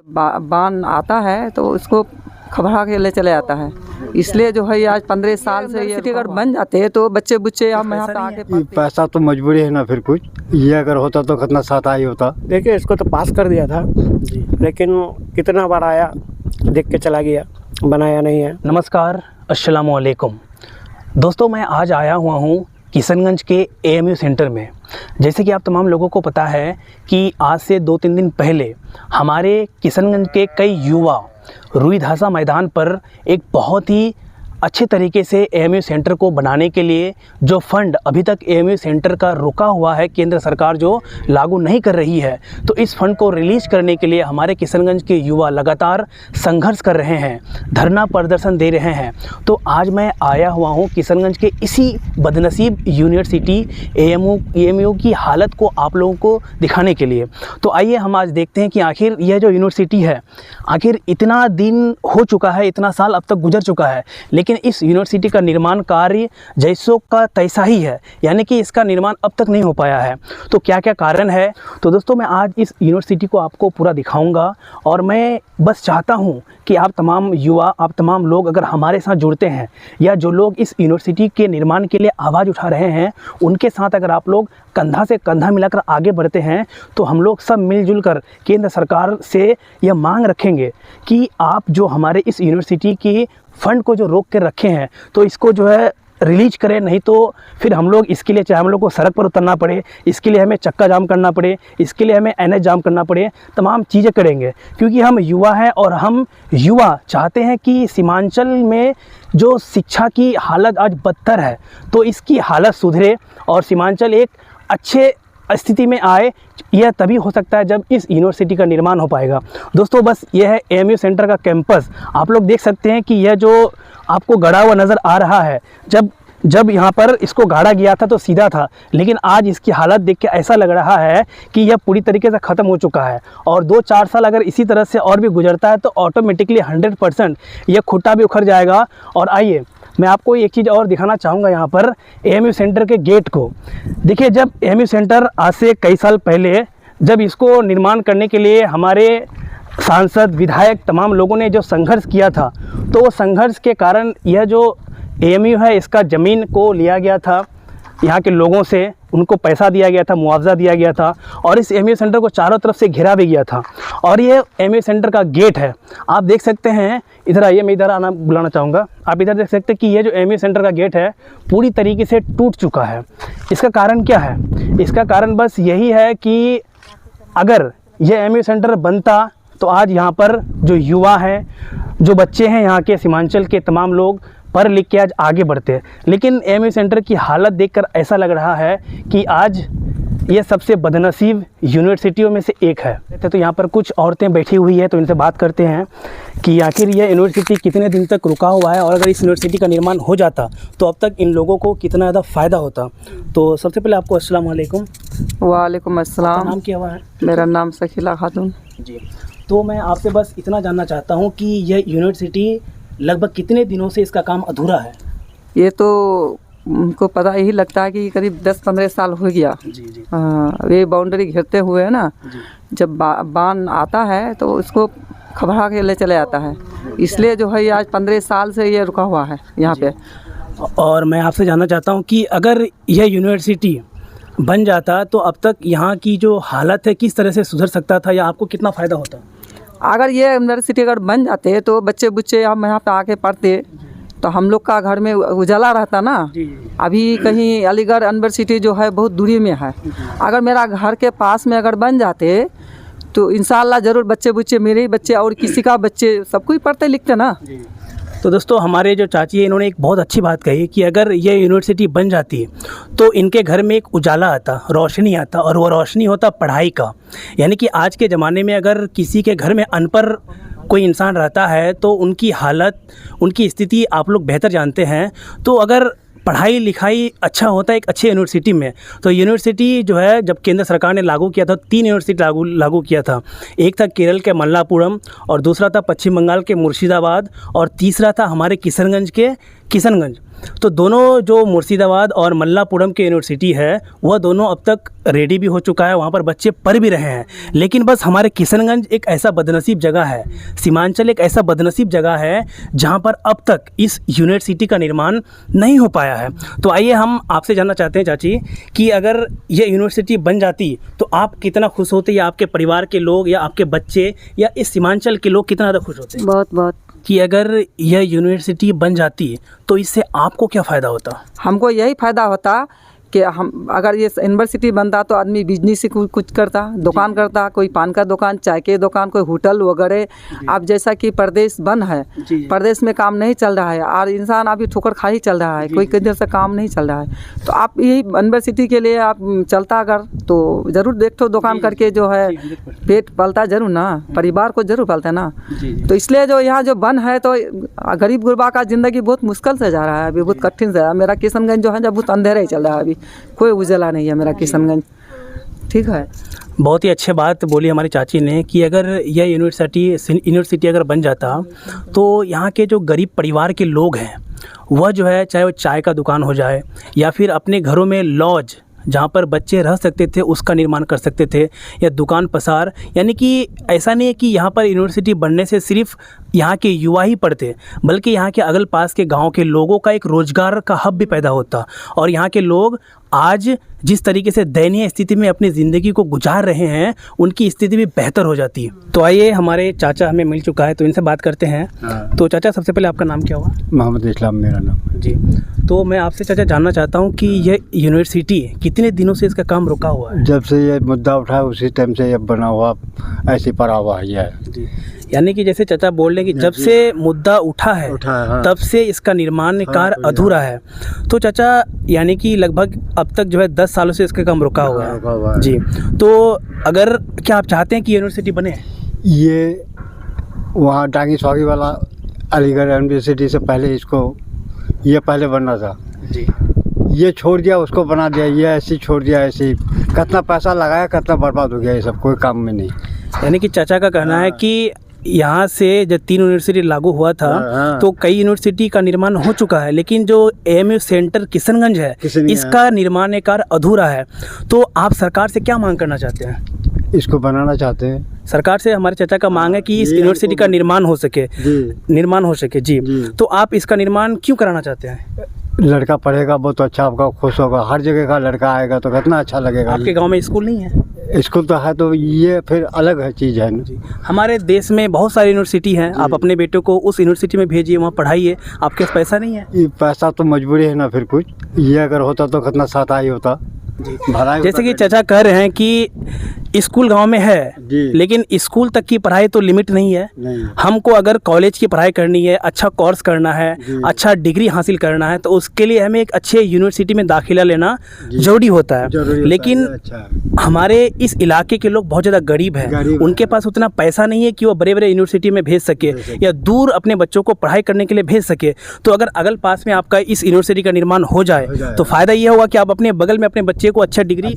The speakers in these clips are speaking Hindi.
बान आता है तो उसको खबरा के ले चले आता है। इसलिए जो है आज 15 साल से ये अगर बन जाते हैं तो बच्चे बुच्चे हम यहाँ पे आके पैसा तो मजबूरी है ना, फिर कुछ ये अगर होता तो कितना साथ आई होता। देखिए इसको तो पास कर दिया था जी, लेकिन कितना बार आया देख के चला गया, बनाया नहीं है। नमस्कार, अस्सलाम वालेकुम दोस्तों, मैं आज आया हुआ हूँ किशनगंज के एएमयू सेंटर में। जैसे कि आप तमाम लोगों को पता है कि आज से 2-3 दिन पहले हमारे किशनगंज के कई युवा रुईधासा मैदान पर एक बहुत ही अच्छे तरीके से एएमयू सेंटर को बनाने के लिए जो फंड अभी तक एएमयू सेंटर का रुका हुआ है, केंद्र सरकार जो लागू नहीं कर रही है, तो इस फंड को रिलीज़ करने के लिए हमारे किशनगंज के युवा लगातार संघर्ष कर रहे हैं, धरना प्रदर्शन दे रहे हैं। तो आज मैं आया हुआ हूं किशनगंज के इसी बदनसीब यूनिवर्सिटी एएमयू की हालत को आप लोगों को दिखाने के लिए। तो आइए हम आज देखते हैं कि आखिर यह जो यूनिवर्सिटी है, आखिर इतना दिन हो चुका है, इतना साल अब तक गुजर चुका है, लेकिन इस यूनिवर्सिटी का निर्माण कार्य जैसों का तैसा ही है, यानी कि इसका निर्माण अब तक नहीं हो पाया है। तो क्या क्या कारण है, तो दोस्तों मैं आज इस यूनिवर्सिटी को आपको पूरा दिखाऊंगा। और मैं बस चाहता हूं कि आप तमाम युवा, आप तमाम लोग अगर हमारे साथ जुड़ते हैं या जो लोग इस यूनिवर्सिटी के निर्माण के लिए आवाज़ उठा रहे हैं, उनके साथ अगर आप लोग कंधा से कंधा मिलाकर आगे बढ़ते हैं तो हम लोग सब मिलजुल कर केंद्र सरकार से यह मांग रखेंगे कि आप जो हमारे इस यूनिवर्सिटी की फंड को जो रोक कर रखे हैं तो इसको जो है रिलीज करें, नहीं तो फिर हम लोग इसके लिए चाहे हम लोग को सड़क पर उतरना पड़े, इसके लिए हमें चक्का जाम करना पड़े, इसके लिए हमें एनएच जाम करना पड़े, तमाम चीज़ें करेंगे। क्योंकि हम युवा हैं और हम युवा चाहते हैं कि सीमांचल में जो शिक्षा की हालत आज बदतर है तो इसकी हालत सुधरे और सीमांचल एक अच्छे स्थिति में आए। यह तभी हो सकता है जब इस यूनिवर्सिटी का निर्माण हो पाएगा। दोस्तों बस यह है एएमयू सेंटर का कैंपस। आप लोग देख सकते हैं कि यह जो आपको गड़ा हुआ नज़र आ रहा है, जब यहाँ पर इसको गाड़ा गया था तो सीधा था, लेकिन आज इसकी हालत देख के ऐसा लग रहा है कि यह पूरी तरीके से ख़त्म हो चुका है। और 2-4 साल अगर इसी तरह से और भी गुजरता है तो ऑटोमेटिकली 100% यह खुट्टा भी उखड़ जाएगा। और आइए मैं आपको एक चीज़ और दिखाना चाहूँगा यहाँ पर एएमयू सेंटर के गेट को। देखिए, जब एएमयू सेंटर आज से कई साल पहले जब इसको निर्माण करने के लिए हमारे सांसद, विधायक, तमाम लोगों ने जो संघर्ष किया था, तो वो संघर्ष के कारण यह जो एएमयू है इसका ज़मीन को लिया गया था यहाँ के लोगों से, उनको पैसा दिया गया था, मुआवजा दिया गया था और इस एएमयू सेंटर को चारों तरफ से घेरा भी गया था। और ये एएमयू सेंटर का गेट है, आप देख सकते हैं। इधर आइए, मैं इधर आना बुलाना चाहूँगा। आप इधर देख सकते हैं कि ये जो एएमयू सेंटर का गेट है पूरी तरीके से टूट चुका है। इसका कारण क्या है? इसका कारण बस यही है कि अगर ये एएमयू सेंटर बनता तो आज यहाँ पर जो युवा हैं, जो बच्चे हैं, यहाँ के सीमांचल के तमाम लोग पढ़ लिख के आज आगे बढ़ते हैं। लेकिन एएमयू सेंटर की हालत देखकर ऐसा लग रहा है कि आज ये सबसे बदनसीब यूनिवर्सिटियों में से एक है। तो यहाँ पर कुछ औरतें बैठी हुई है, तो इनसे बात करते हैं कि आखिर यह यूनिवर्सिटी कितने दिन तक रुका हुआ है और अगर इस यूनिवर्सिटी का निर्माण हो जाता तो अब तक इन लोगों को कितना ज़्यादा फ़ायदा होता। तो सबसे पहले आपको अस्सलाम वालेकुम। वालेकुम अस्सलाम। नाम क्या हुआ है? मेरा नाम शकीला खातून जी। तो मैं आपसे बस इतना जानना चाहता हूँ कि यह यूनिवर्सिटी लगभग कितने दिनों से इसका काम अधूरा है? ये तो उनको पता यही लगता है कि करीब 10-15 साल हो गया। जी। हाँ, ये बाउंड्री घेरते हुए है ना, जब बान आता है तो उसको खबरा के ले चले आता है। इसलिए जो है आज 15 साल से ये रुका हुआ है यहाँ पे। और मैं आपसे जानना चाहता हूँ कि अगर यह यूनिवर्सिटी बन जाता तो अब तक यहाँ की जो हालत है किस तरह से सुधर सकता था या आपको कितना फ़ायदा होता? अगर ये यूनिवर्सिटी अगर बन जाते तो बच्चे बुच्चे हम यहाँ पे आके पढ़ते तो हम लोग का घर में उजाला रहता ना। अभी कहीं अलीगढ़ यूनिवर्सिटी जो है बहुत दूरी में है, अगर मेरा घर के पास में अगर बन जाते तो इंशाल्लाह ज़रूर बच्चे बुच्चे, मेरे ही बच्चे और किसी का बच्चे, सब कोई पढ़ते लिखते ना। तो दोस्तों हमारे जो चाची है, इन्होंने एक बहुत अच्छी बात कही कि अगर ये यूनिवर्सिटी बन जाती तो इनके घर में एक उजाला आता, रोशनी आता, और वो रोशनी होता पढ़ाई का। यानी कि आज के ज़माने में अगर किसी के घर में अनपढ़ कोई इंसान रहता है तो उनकी हालत, उनकी स्थिति आप लोग बेहतर जानते हैं। तो अगर पढ़ाई लिखाई अच्छा होता है एक अच्छी यूनिवर्सिटी में, तो यूनिवर्सिटी जो है जब केंद्र सरकार ने लागू किया था, 3 यूनिवर्सिटी लागू किया था। एक था केरल के मल्लापुरम और दूसरा था पश्चिम बंगाल के मुर्शिदाबाद और तीसरा था हमारे किशनगंज के किशनगंज, तो दोनों जो मुर्शिदाबाद और मल्लापुरम के यूनिवर्सिटी है वह दोनों अब तक रेडी भी हो चुका है, वहाँ पर बच्चे पढ़ भी रहे हैं। लेकिन बस हमारे किशनगंज एक ऐसा बदनसीब जगह है, सीमांचल एक ऐसा बदनसीब जगह है जहाँ पर अब तक इस यूनिवर्सिटी का निर्माण नहीं हो पाया है। तो आइए हम आपसे जानना चाहते हैं चाची कि अगर ये यूनिवर्सिटी बन जाती तो आप कितना खुश होते, या आपके परिवार के लोग या आपके बच्चे या इस सीमांचल के लोग कितना ज़्यादा खुश होते बहुत बहुत। कि अगर यह यूनिवर्सिटी बन जाती तो इससे आपको क्या फ़ायदा होता? हमको यही फ़ायदा होता कि हम अगर ये यूनिवर्सिटी बनता तो आदमी बिजनेस से कुछ करता, दुकान करता, कोई पान का दुकान, चाय के दुकान, कोई होटल वगैरह। अब जैसा कि प्रदेश बंद है, प्रदेश में काम नहीं चल रहा है और इंसान अभी ठोकर खा ही चल रहा है, कोई किधर से काम नहीं चल रहा है। तो आप यही यूनिवर्सिटी के लिए आप चलता अगर तो ज़रूर देखो, दुकान करके जो है पेट पालता जरूर ना, परिवार को जरूर पालता ना। तो इसलिए जो यहाँ जो बंद है तो गरीब गुरबा का ज़िंदगी बहुत मुश्किल से जा रहा है, अभी बहुत कठिन से है। मेरा किशनगंज जो है जब बहुत अंधेरा ही चल रहा है, अभी कोई उजला नहीं है मेरा किशनगंज। ठीक है, बहुत ही अच्छी बात बोली हमारी चाची ने कि अगर यह यूनिवर्सिटी अगर बन जाता तो यहाँ के जो गरीब परिवार के लोग हैं वह जो है, चाहे वो चाय का दुकान हो जाए या फिर अपने घरों में लॉज जहाँ पर बच्चे रह सकते थे उसका निर्माण कर सकते थे, या दुकान पसार। यानी कि ऐसा नहीं है कि यहाँ पर यूनिवर्सिटी बनने से सिर्फ यहाँ के युवा ही पढ़ते, बल्कि यहाँ के अगल पास के गांव के लोगों का एक रोज़गार का हब भी पैदा होता और यहाँ के लोग आज जिस तरीके से दयनीय स्थिति में अपनी ज़िंदगी को गुजार रहे हैं उनकी स्थिति भी बेहतर हो जाती। तो आइए, हमारे चाचा हमें मिल चुका है तो इनसे बात करते हैं। तो चाचा, सबसे पहले आपका नाम क्या हुआ? मोहम्मद इस्लाम मेरा नाम जी। तो मैं आपसे चाचा जानना चाहता हूँ कि यह यूनिवर्सिटी कितने दिनों से इसका काम रुका हुआ है? जब से ये मुद्दा उठा उसी टाइम से ये बना हुआ ऐसे पड़ा हुआ है ये। जी, यानी कि जैसे चाचा बोल रहे हैं कि जब से मुद्दा उठा है हाँ। तब से इसका निर्माण कार्य अधूरा है। तो चाचा यानी कि लगभग अब तक जो है 10 सालों से इसका काम रुका हुआ है। जी, तो अगर क्या आप चाहते हैं कि यूनिवर्सिटी बने? ये वहाँ डांगी स्वागी वाला अलीगढ़ यूनिवर्सिटी से पहले इसको ये पहले बनना था जी, ये छोड़ दिया, उसको बना दिया, ये ऐसे छोड़ दिया, ऐसे कितना पैसा लगाया, कितना बर्बाद हो गया, ये सब कोई काम में नहीं। यानी कि चाचा का कहना है कि यहाँ से जब 3 यूनिवर्सिटी लागू हुआ था तो कई यूनिवर्सिटी का निर्माण हो चुका है, लेकिन जो AMU सेंटर किशनगंज है इसका निर्माण कार्य अधूरा है। तो आप सरकार से क्या मांग करना चाहते हैं? इसको बनाना चाहते हैं सरकार से। हमारे चाचा का मांग है कि इस यूनिवर्सिटी का निर्माण हो सके। जी, तो आप इसका निर्माण क्यों कराना चाहते हैं? लड़का पढ़ेगा बहुत अच्छा होगा, खुश होगा, हर जगह का लड़का आएगा तो कितना अच्छा लगेगा। आपके गांव में स्कूल नहीं है? स्कूल तो है, तो ये फिर अलग है चीज़ है ना। हमारे देश में बहुत सारी यूनिवर्सिटी हैं, आप अपने बेटे को उस यूनिवर्सिटी में भेजिए, वहाँ पढ़ाइए। आपके पास पैसा नहीं है? ये पैसा तो मजबूरी है ना, फिर कुछ ये अगर होता तो कितना साथ ही होता। जैसे कि चाचा कह रहे हैं कि स्कूल गांव में है, लेकिन स्कूल तक की पढ़ाई तो लिमिट नहीं है। हमको अगर कॉलेज की पढ़ाई करनी है, अच्छा कोर्स करना है, अच्छा डिग्री हासिल करना है, तो उसके लिए हमें एक अच्छे यूनिवर्सिटी में दाखिला लेना जरूरी होता है। लेकिन हमारे इस इलाके के लोग बहुत ज़्यादा गरीब हैं, उनके पास उतना पैसा नहीं है कि वो बड़े बड़े यूनिवर्सिटी में भेज सके या दूर अपने बच्चों को पढ़ाई करने के लिए भेज सके। तो अगर अगल पास में आपका इस यूनिवर्सिटी का निर्माण हो जाए तो फ़ायदा ये होगा कि आप अपने बगल में अपने बच्चे को अच्छा डिग्री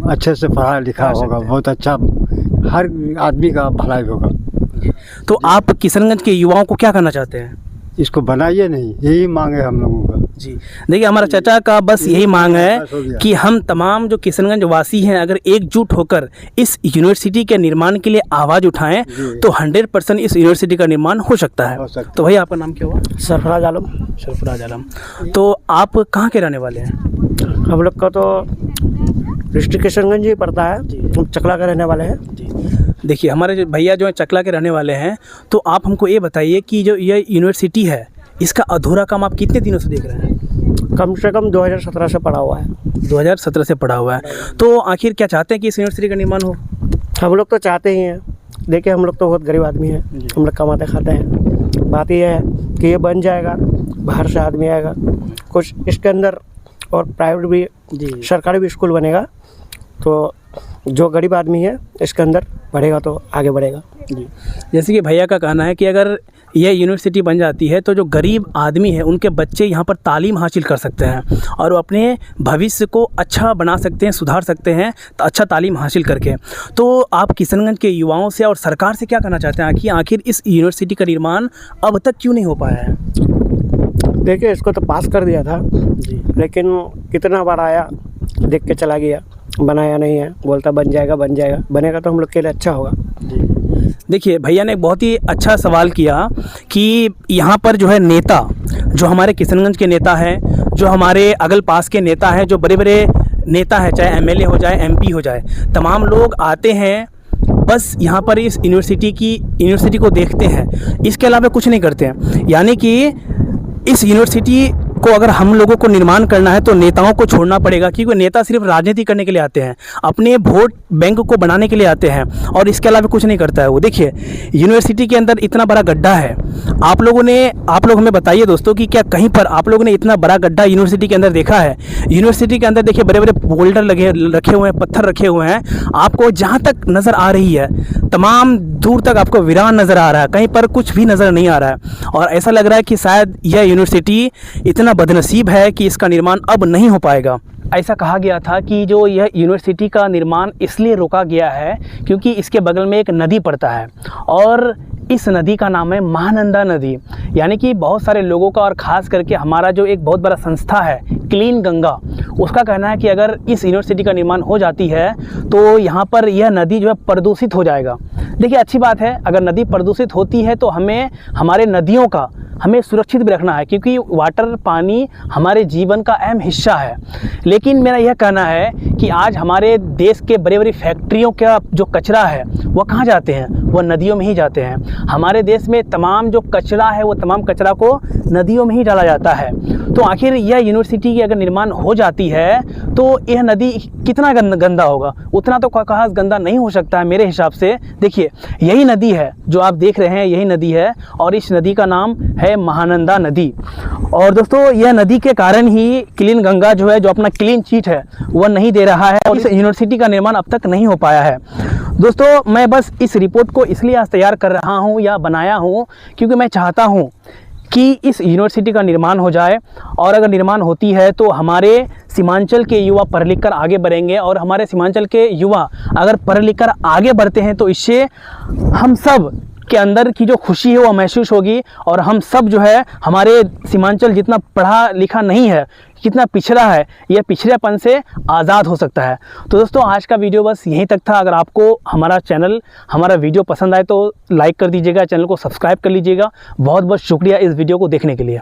अच्छे से पढ़ा लिखा होगा, बहुत अच्छा, हर आदमी का भलाई होगा। तो आप किशनगंज के युवाओं को क्या करना चाहते हैं? इसको बनाइए नहीं, यही मांग है हम लोगों का। जी, देखिए हमारा चाचा का बस यही मांग है कि हम तमाम जो किशनगंज वासी हैं अगर एकजुट होकर इस यूनिवर्सिटी के निर्माण के लिए आवाज़ उठाएं तो 100% इस यूनिवर्सिटी का निर्माण हो सकता है। तो भाई, आपका नाम क्या हुआ? सरफराज आलम। सरफराज आलम। तो आप कहाँ के रहने वाले हैं? हम लोग का तो डिस्ट्रिक्ट किशनगंज ही पड़ता है, हम चकला के रहने वाले हैं। जी, देखिए हमारे जो भैया जो हैं चकला के रहने वाले हैं, तो आप हमको ये बताइए कि जो ये यूनिवर्सिटी है इसका अधूरा काम आप कितने दिनों से देख रहे हैं? कम से कम 2017 से पढ़ा हुआ है। 2017 से पढ़ा हुआ है। तो आखिर क्या चाहते हैं कि इस यूनिवर्सिटी का निर्माण हो? हम लोग तो चाहते ही हैं। देखिए, हम लोग तो बहुत गरीब आदमी हैं, हम लोग कमाते खाते हैं। बात यह है कि ये बन जाएगा, बाहर से आदमी आएगा, कुछ इसके अंदर और प्राइवेट भी, सरकारी भी स्कूल बनेगा, तो जो गरीब आदमी है इसके अंदर पढ़ेगा तो आगे बढ़ेगा। जी, जैसे कि भैया का कहना है कि अगर यह यूनिवर्सिटी बन जाती है तो जो गरीब आदमी है उनके बच्चे यहाँ पर तालीम हासिल कर सकते हैं और वो अपने भविष्य को अच्छा बना सकते हैं, सुधार सकते हैं अच्छा तालीम हासिल करके। तो आप किशनगंज के युवाओं से और सरकार से क्या कहना चाहते हैं कि आखिर इस यूनिवर्सिटी का निर्माण अब तक क्यों नहीं हो पाया है? देखिए इसको तो पास कर दिया था जी। लेकिन कितना बार आया, देख के चला गया, बनाया नहीं है, बोलता बन जाएगा बन जाएगा। बनेगा तो हम लोग के लिए अच्छा होगा। देखिए भैया ने एक बहुत ही अच्छा सवाल किया कि यहाँ पर जो है नेता, जो हमारे किशनगंज के नेता हैं, जो हमारे अगल पास के नेता हैं, जो बड़े बड़े नेता हैं, चाहे एमएलए हो जाए, एमपी हो जाए, तमाम लोग आते हैं, बस यहाँ पर इस यूनिवर्सिटी को देखते हैं, इसके अलावा कुछ नहीं करते हैं। यानी कि इस यूनिवर्सिटी को अगर हम लोगों को निर्माण करना है तो नेताओं को छोड़ना पड़ेगा, क्योंकि नेता सिर्फ राजनीति करने के लिए आते हैं, अपने वोट बैंक को बनाने के लिए आते हैं और इसके अलावा कुछ नहीं करता है वो। देखिए यूनिवर्सिटी के अंदर इतना बड़ा गड्ढा है, आप लोग हमें बताइए दोस्तों कि क्या कहीं पर आप लोगों ने इतना बड़ा गड्ढा यूनिवर्सिटी के अंदर देखा है? यूनिवर्सिटी के अंदर देखिए बड़े बड़े बोल्डर रखे हुए हैं, पत्थर रखे हुए हैं, आपको जहाँ तक नज़र आ रही है तमाम दूर तक आपको वीरान नज़र आ रहा है, कहीं पर कुछ भी नज़र नहीं आ रहा है। और ऐसा लग रहा है कि शायद यह यूनिवर्सिटी इतना बदनसीब है कि इसका निर्माण अब नहीं हो पाएगा। ऐसा कहा गया था कि जो यह यूनिवर्सिटी का निर्माण इसलिए रोका गया है क्योंकि इसके बगल में एक नदी पड़ता है और इस नदी का नाम है महानंदा नदी। यानी कि बहुत सारे लोगों का और ख़ास करके हमारा जो एक बहुत बड़ा संस्था है क्लीन गंगा, उसका कहना है कि अगर इस यूनिवर्सिटी का निर्माण हो जाती है तो यहाँ पर यह नदी जो है प्रदूषित हो जाएगा। देखिए अच्छी बात है, अगर नदी प्रदूषित होती है तो हमें हमारे नदियों का हमें सुरक्षित भी रखना है, क्योंकि वाटर पानी हमारे जीवन का अहम हिस्सा है। लेकिन मेरा यह कहना है कि आज हमारे देश के बड़ी बड़ी फैक्ट्रियों का जो कचरा है वह कहाँ जाते हैं? वह नदियों में ही जाते हैं। हमारे देश में तमाम जो कचरा है वो तमाम कचरा को नदियों में ही डाला जाता है। तो आखिर यह यूनिवर्सिटी की अगर निर्माण हो जाती है तो यह नदी कितना गंदा होगा? उतना तो खास गंदा नहीं हो सकता है मेरे हिसाब से। देखिए यही नदी है जो आप देख रहे हैं, यही नदी है और इस नदी का नाम है महानंदा नदी। और दोस्तों यह नदी के कारण ही क्लीन गंगा जो है, जो अपना क्लीन चीट है वह नहीं दे रहा है और इस यूनिवर्सिटी का निर्माण अब तक नहीं हो पाया है। दोस्तों मैं बस इस रिपोर्ट को इसलिए आज तैयार कर रहा हूँ या बनाया हूँ क्योंकि मैं चाहता हूँ कि इस यूनिवर्सिटी का निर्माण हो जाए और अगर निर्माण होती है तो हमारे सीमांचल के युवा पढ़ लिख कर आगे बढ़ेंगे और हमारे सीमांचल के युवा अगर पढ़ लिख कर आगे बढ़ते हैं तो इससे हम सब के अंदर की जो खुशी है वो महसूस होगी और हम सब जो है हमारे सीमांचल जितना पढ़ा लिखा नहीं है, कितना पिछड़ा है, यह पिछड़ेपन से आज़ाद हो सकता है। तो दोस्तों आज का वीडियो बस यहीं तक था। अगर आपको हमारा वीडियो पसंद आए तो लाइक कर दीजिएगा, चैनल को सब्सक्राइब कर लीजिएगा। बहुत बहुत शुक्रिया इस वीडियो को देखने के लिए।